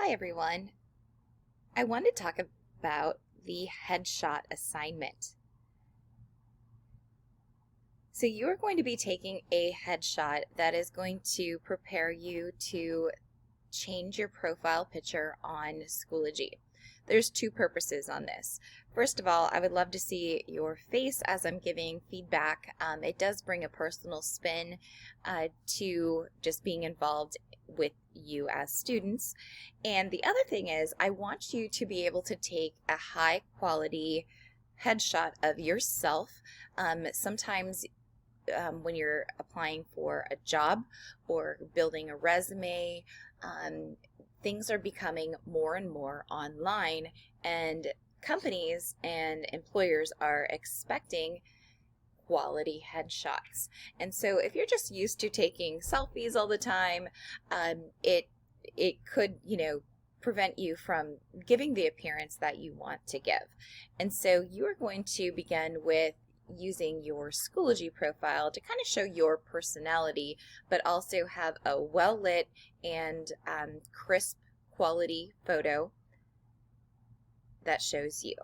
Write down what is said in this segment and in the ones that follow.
Hi everyone. I want to talk about the headshot assignment. So you are going to be taking a headshot that is going to prepare you to change your profile picture on Schoology. There's two purposes on this. First of all, I would love to see your face as I'm giving feedback. It does bring a personal spin to just being involved with you as students. And the other thing is, I want you to be able to take a high quality headshot of yourself. Sometimes when you're applying for a job or building a resume, things are becoming more and more online, and companies and employers are expecting quality headshots. And so if you're just used to taking selfies all the time, it could, prevent you from giving the appearance that you want to give. And so you are going to begin with using your Schoology profile to kind of show your personality, but also have a well-lit and crisp quality photo that shows you.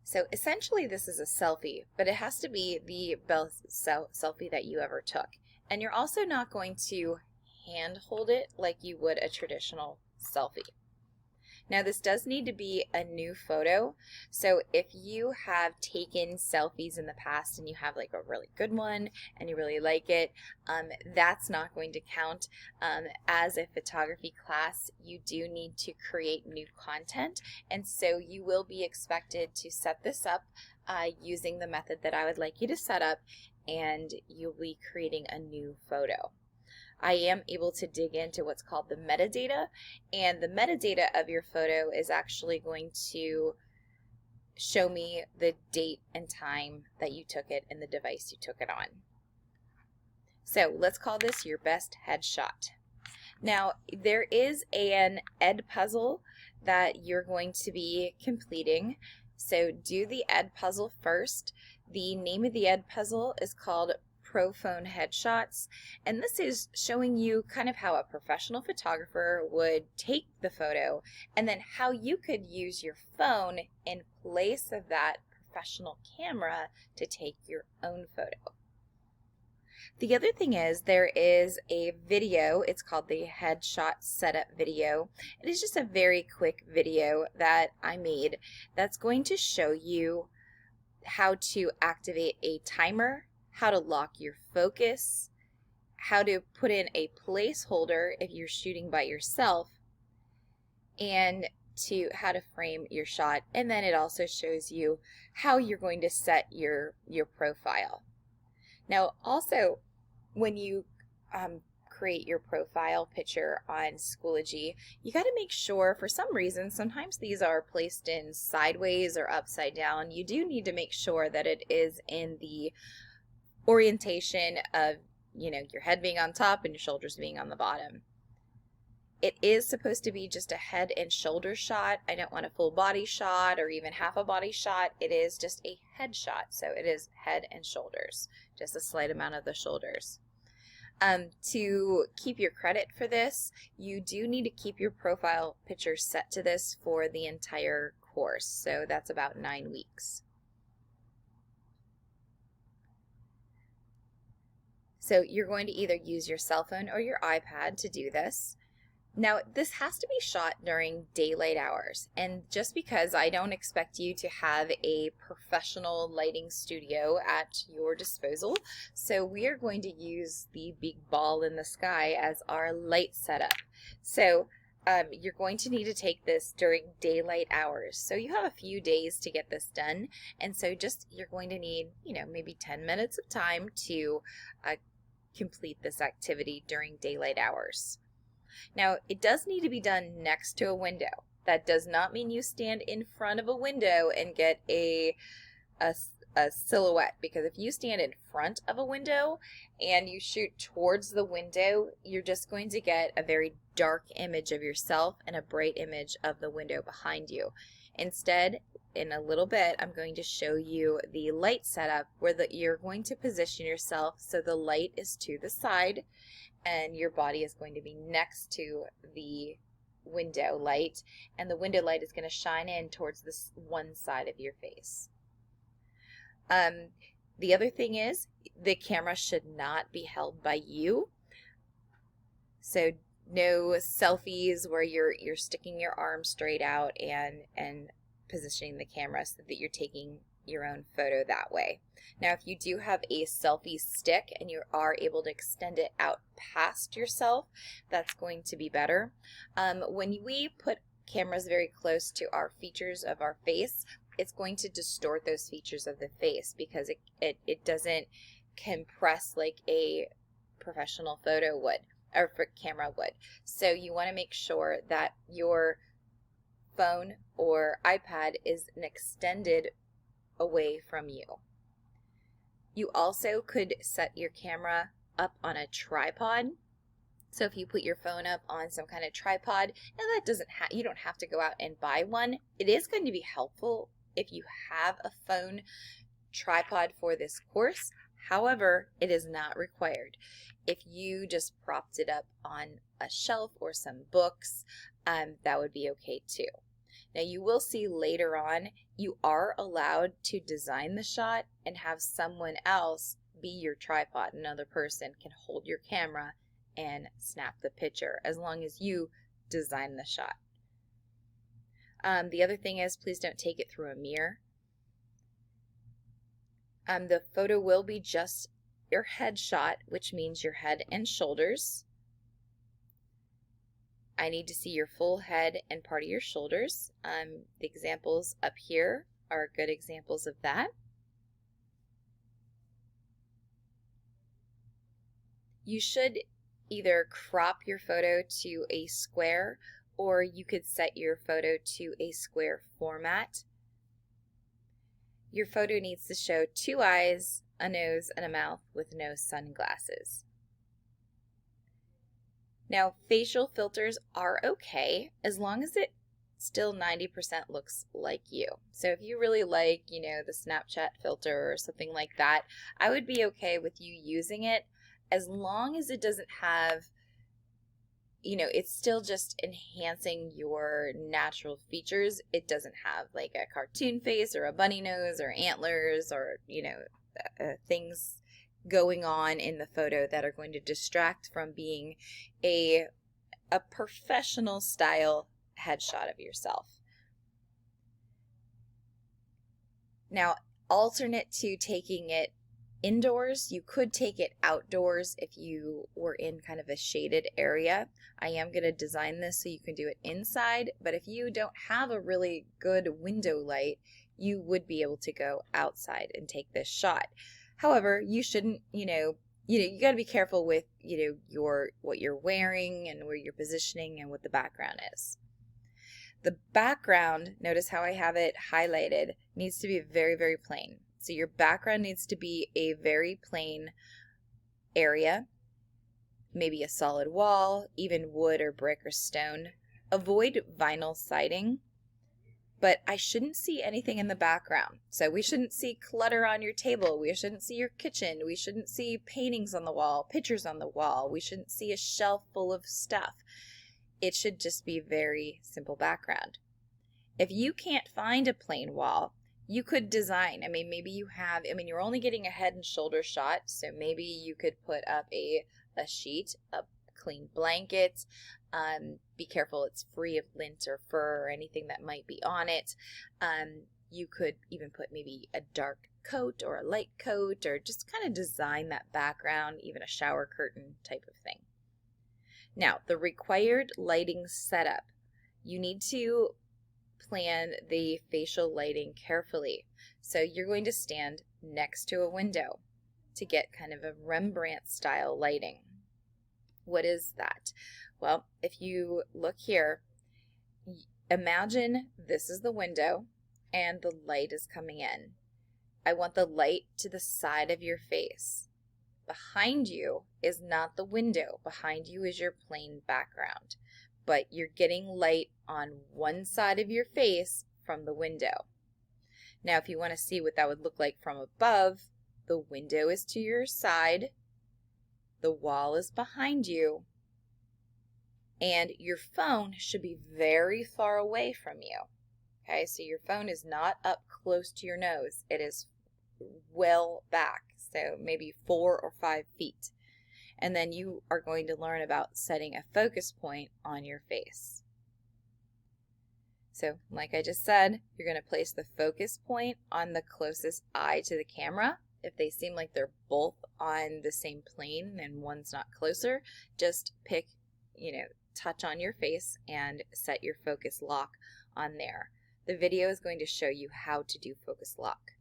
So essentially this is a selfie, but it has to be the best selfie that you ever took. And you're also not going to hand hold it like you would a traditional selfie. Now this does need to be a new photo, so if you have taken selfies in the past and you have like a really good one and you really like it, that's not going to count. As a photography class, you do need to create new content, and so you will be expected to set this up using the method that I would like you to set up, and you'll be creating a new photo. I am able to dig into what's called the metadata, and the metadata of your photo is actually going to show me the date and time that you took it and the device you took it on. So let's call this your best headshot. Now there is an Edpuzzle that you're going to be completing. So do the Edpuzzle first. The name of the Edpuzzle is called ProPhone Headshots, and this is showing you kind of how a professional photographer would take the photo and then how you could use your phone in place of that professional camera to take your own photo. The other thing is there is a video. It's called the Headshot Setup video. It is just a very quick video that I made that's going to show you how to activate a timer, how to lock your focus, how to put in a placeholder if you're shooting by yourself, and to how to frame your shot. And then it also shows you how you're going to set your profile. Now also, when you create your profile picture on Schoology, you got to make sure, for some reason, sometimes these are placed in sideways or upside down. You do need to make sure that it is in the orientation of, your head being on top and your shoulders being on the bottom. It is supposed to be just a head and shoulder shot. I don't want a full body shot or even half a body shot. It is just a head shot, so it is head and shoulders, just a slight amount of the shoulders. To keep your credit for this, you do need to keep your profile picture set to this for the entire course, so that's about 9 weeks. So you're going to either use your cell phone or your iPad to do this. Now this has to be shot during daylight hours, and just because I don't expect you to have a professional lighting studio at your disposal, so we are going to use the big ball in the sky as our light setup. So you're going to need to take this during daylight hours. So you have a few days to get this done, and so you're going to need, maybe 10 minutes of time to complete this activity during daylight hours. Now, it does need to be done next to a window. That does not mean you stand in front of a window and get a silhouette, because if you stand in front of a window and you shoot towards the window, you're just going to get a very dark image of yourself and a bright image of the window behind you. Instead, in a little bit, I'm going to show you the light setup where you're going to position yourself so the light is to the side, and your body is going to be next to the window light, and the window light is going to shine in towards this one side of your face. The other thing is the camera should not be held by you. So no selfies where you're sticking your arm straight out and positioning the camera so that you're taking your own photo that way. Now, if you do have a selfie stick and you are able to extend it out past yourself, that's going to be better. When we put cameras very close to our features of our face, it's going to distort those features of the face because it doesn't compress like a professional photo would or camera would. So you want to make sure that your phone or iPad is an extended away from you. You also could set your camera up on a tripod. So if you put your phone up on some kind of tripod, now that doesn't you don't have to go out and buy one. It is going to be helpful if you have a phone tripod for this course. However, it is not required. If you just propped it up on a shelf or some books, that would be okay too. Now you will see later on, you are allowed to design the shot and have someone else be your tripod. Another person can hold your camera and snap the picture as long as you design the shot. The other thing is, please don't take it through a mirror. The photo will be just your head shot, which means your head and shoulders. I need to see your full head and part of your shoulders. The examples up here are good examples of that. You should either crop your photo to a square, or you could set your photo to a square format. Your photo needs to show 2 eyes, a nose, and a mouth with no sunglasses. Now, facial filters are okay as long as it still 90% looks like you. So if you really like, the Snapchat filter or something like that, I would be okay with you using it as long as it doesn't have, it's still just enhancing your natural features. It doesn't have like a cartoon face or a bunny nose or antlers or, things going on in the photo that are going to distract from being a professional style headshot of yourself. Now, alternate to taking it indoors, you could take it outdoors if you were in kind of a shaded area. I am going to design this so you can do it inside, but if you don't have a really good window light, you would be able to go outside and take this shot. However, you shouldn't, you got to be careful with, what you're wearing and where you're positioning and what the background is. The background, notice how I have it highlighted, needs to be very, very plain. So your background needs to be a very plain area, maybe a solid wall, even wood or brick or stone. Avoid vinyl siding. But I shouldn't see anything in the background. So we shouldn't see clutter on your table. We shouldn't see your kitchen. We shouldn't see paintings on the wall, pictures on the wall. We shouldn't see a shelf full of stuff. It should just be very simple background. If you can't find a plain wall, you could design. Maybe you have, you're only getting a head and shoulder shot, so maybe you could put up a sheet, a clean blanket. Be careful it's free of lint or fur or anything that might be on it. You could even put maybe a dark coat or a light coat, or just kind of design that background, even a shower curtain type of thing. Now, the required lighting setup. You need to plan the facial lighting carefully. So you're going to stand next to a window to get kind of a Rembrandt style lighting. What is that? Well, if you look here, imagine this is the window and the light is coming in. I want the light to the side of your face. Behind you is not the window. Behind you is your plain background. But you're getting light on one side of your face from the window. Now, if you want to see what that would look like from above, the window is to your side, the wall is behind you, and your phone should be very far away from you. Okay, so your phone is not up close to your nose. It is well back, so maybe 4 or 5 feet. And then you are going to learn about setting a focus point on your face. So, like I just said, you're going to place the focus point on the closest eye to the camera. If they seem like they're both on the same plane and one's not closer, just pick, touch on your face and set your focus lock on there. The video is going to show you how to do focus lock.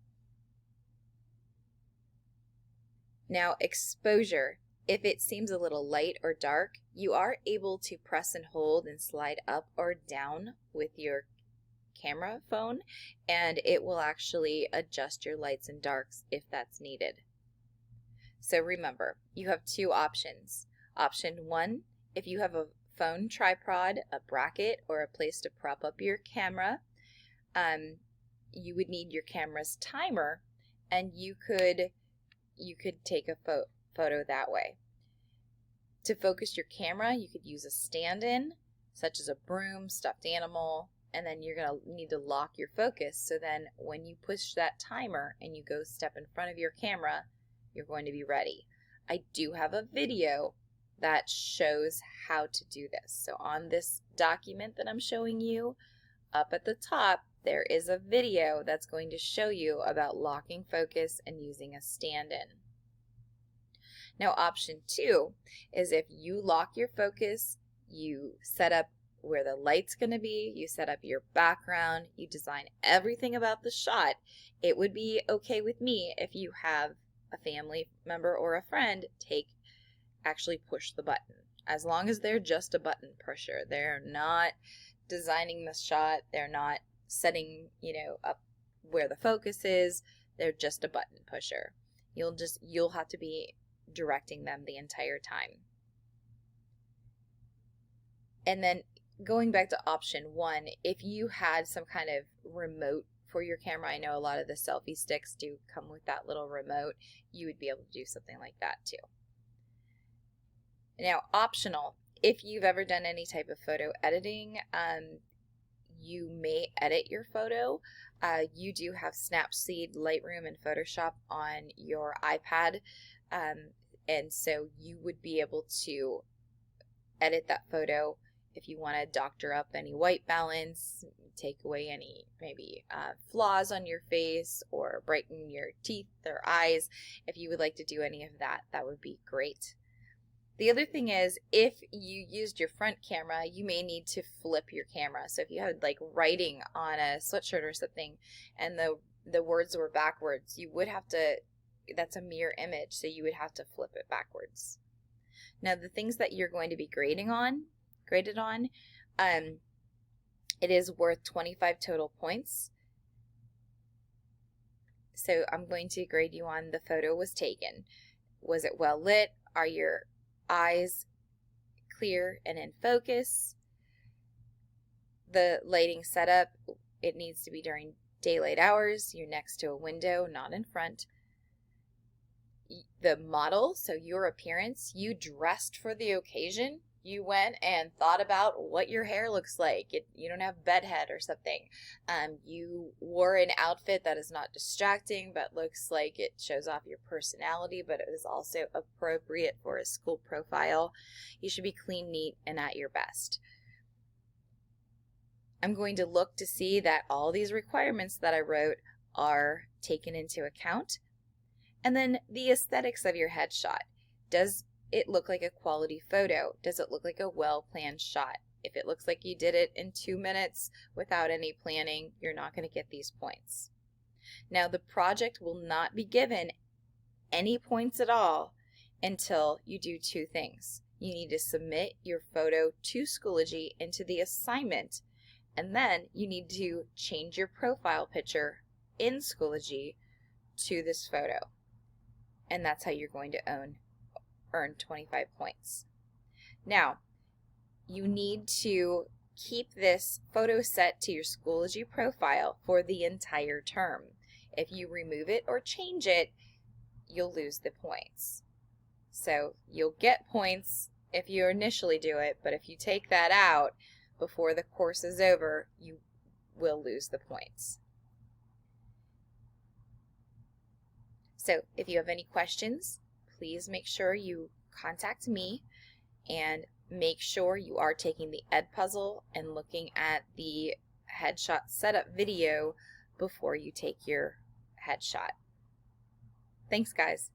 Now, exposure. If it seems a little light or dark, you are able to press and hold and slide up or down with your camera phone, and it will actually adjust your lights and darks if that's needed. So remember, you have 2 options. Option 1, if you have a phone tripod, a bracket, or a place to prop up your camera, you would need your camera's timer, and you could take a photo that way. To focus your camera, you could use a stand-in, such as a broom, stuffed animal, and then you're going to need to lock your focus, so then when you push that timer and you go step in front of your camera, you're going to be ready. I do have a video that shows how to do this. So on this document that I'm showing you, up at the top, there is a video that's going to show you about locking focus and using a stand-in. Now, option 2 is if you lock your focus, you set up where the light's going to be, you set up your background, you design everything about the shot. It would be okay with me if you have a family member or a friend actually push the button, as long as they're just a button pusher. They're not designing the shot, they're not setting, up where the focus is, they're just a button pusher. You'll have to be directing them the entire time. And then going back to option 1, if you had some kind of remote for your camera, I know a lot of the selfie sticks do come with that little remote, you would be able to do something like that too. Now, optional, if you've ever done any type of photo editing, you may edit your photo. You do have Snapseed, Lightroom, and Photoshop on your iPad, and so you would be able to edit that photo if you want to doctor up any white balance, take away any maybe flaws on your face, or brighten your teeth or eyes. If you would like to do any of that, that would be great. The other thing is, if you used your front camera, you may need to flip your camera. So if you had like writing on a sweatshirt or something and the words were backwards, you would have to, that's a mirror image, so you would have to flip it backwards. Now, the things that you're going to be graded on, it is worth 25 total points. So I'm going to grade you on the photo was taken. Was it well lit? Are your eyes clear and in focus? The lighting setup, it needs to be during daylight hours. You're next to a window, not in front. The model, so your appearance, you dressed for the occasion. You went and thought about what your hair looks like. You don't have bedhead or something. You wore an outfit that is not distracting but looks like it shows off your personality, but it is also appropriate for a school profile. You should be clean, neat, and at your best. I'm going to look to see that all these requirements that I wrote are taken into account. And then the aesthetics of your headshot. Does it look like a quality photo? Does it look like a well-planned shot? If it looks like you did it in 2 minutes without any planning, you're not going to get these points. Now, the project will not be given any points at all until you do 2 things. You need to submit your photo to Schoology into the assignment, and then you need to change your profile picture in Schoology to this photo. And that's how you're going to earn 25 points. Now, you need to keep this photo set to your Schoology profile for the entire term. If you remove it or change it, you'll lose the points. So you'll get points if you initially do it, but if you take that out before the course is over, you will lose the points. So if you have any questions, please make sure you contact me, and make sure you are taking the Edpuzzle and looking at the headshot setup video before you take your headshot. Thanks, guys.